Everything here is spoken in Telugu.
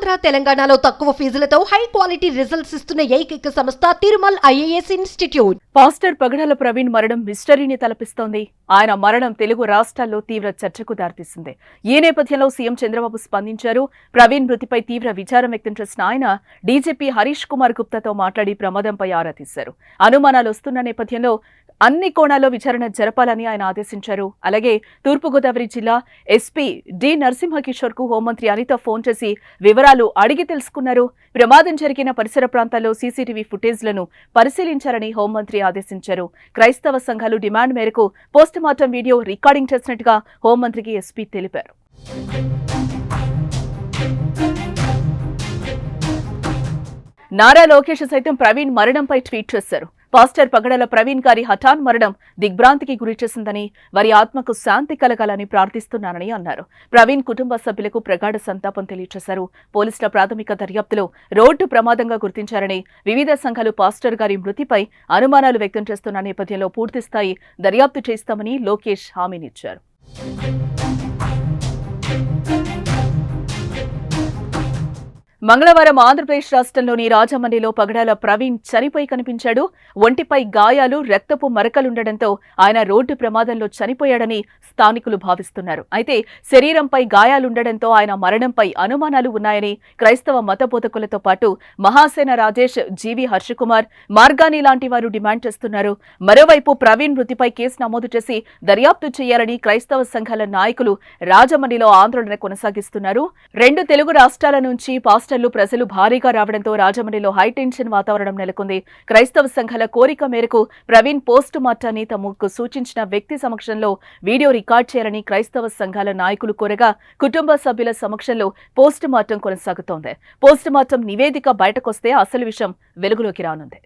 ఆంధ్ర తెలంగాణలో తక్కువ ఫీజులతో హై క్వాలిటీ రిజల్ట్స్ ఇస్తున్న ఏకైక సంస్థ తిరుమల్ ఐఏఎస్ ఇన్స్టిట్యూట్. పాస్టర్ పగడాల ప్రవీణ్ మరణం మిస్టరీని తలపిస్తోంది. ఆయన మరణం తెలుగు రాష్ట్రాల్లో తీవ్ర చర్చకు దారితీసింది. ఈ నేపథ్యంలో సీఎం చంద్రబాబు స్పందించారు. ప్రవీణ్ మృతిపై తీవ్ర విచారం వ్యక్తం చేసిన ఆయన డీజీపీ హరీష్ కుమార్ గుప్తాతో మాట్లాడి ప్రమాదంపై ఆరా తీశారు. అనుమానాలు వస్తున్న నేపథ్యంలో అన్ని కోణాల్లో విచారణ జరపాలని ఆయన ఆదేశించారు. అలాగే తూర్పుగోదావరి జిల్లా ఎస్పీ డి నరసింహకిషోర్ కు హోంమంత్రి అనిత ఫోన్ చేసి వివరాలు అడిగి తెలుసుకున్నారు. ప్రమాదం జరిగిన పరిసర ప్రాంతాల్లో సీసీటీవీ ఫుటేజ్లను పరిశీలించాలని హోంమంత్రి ఆదేశించారు. క్రైస్తవ సంఘాలు డిమాండ్ మేరకు పోస్టుమార్టం వీడియో రికార్డింగ్ చేసినట్టుగా హోంమంత్రికి ఎస్పీ తెలిపారు. నారా లోకేష్ సైతం ప్రవీణ్ మరణంపై ట్వీట్ చేశారు. పాస్టర్ పగడాల ప్రవీణ్ గారి హఠాన్ మరణం దిగ్భ్రాంతికి గురిచేసిందని, వారి ఆత్మకు శాంతి కలగాలని ప్రార్థిస్తున్నానని అన్నారు. ప్రవీణ్ కుటుంబ సభ్యులకు ప్రగాఢ సంతాపం తెలియజేశారు. పోలీసుల ప్రాథమిక దర్యాప్తులో రోడ్డు ప్రమాదంగా గుర్తించారని, వివిధ సంఘాలు పాస్టర్ గారి మృతిపై అనుమానాలు వ్యక్తం చేస్తున్న నేపథ్యంలో పూర్తిస్థాయి దర్యాప్తు చేస్తామని లోకేష్ హామీనిచ్చారు. మంగళవారం ఆంధ్రప్రదేశ్ రాష్ట్రంలోని రాజమండ్రిలో పగడాల ప్రవీణ్ చనిపోయి కనిపించాడు. ఒంటిపై గాయాలు, రక్తపు మరకలుండటంతో ఆయన రోడ్డు ప్రమాదంలో చనిపోయాడని స్థానికులు భావిస్తున్నారు. అయితే శరీరంపై గాయాలుండటంతో ఆయన మరణంపై అనుమానాలు ఉన్నాయని క్రైస్తవ మత బోధకులతో పాటు మహాసేన రాజేష్, జీవి హర్షకుమార్, మార్గాని లాంటి వారు డిమాండ్ చేస్తున్నారు. మరోవైపు ప్రవీణ్ మృతిపై కేసు నమోదు చేసి దర్యాప్తు చేయాలని క్రైస్తవ సంఘాల నాయకులు రాజమండ్రిలో ఆందోళన కొనసాగిస్తున్నారు. రెండు తెలుగు రాష్ట్రాల నుంచి పాస్టర్లు ప్రజలు భారీగా రావడంతో రాజమండ్రిలో హైటెన్షన్ వాతావరణం నెలకొంది. క్రైస్తవ సంఘాల కోరిక మేరకు ప్రవీణ్ పోస్టు మార్టాన్ని తమకు సూచించిన వ్యక్తి సమక్షంలో వీడియో రికార్డ్ చేయాలని క్రైస్తవ సంఘాల నాయకులు కోరగా కుటుంబ సభ్యుల సమక్షంలో పోస్టు మార్టం కొనసాగుతోంది. పోస్టు మార్టం నివేదిక బయటకొస్తే అసలు విషయం వెలుగులోకి రానుంది.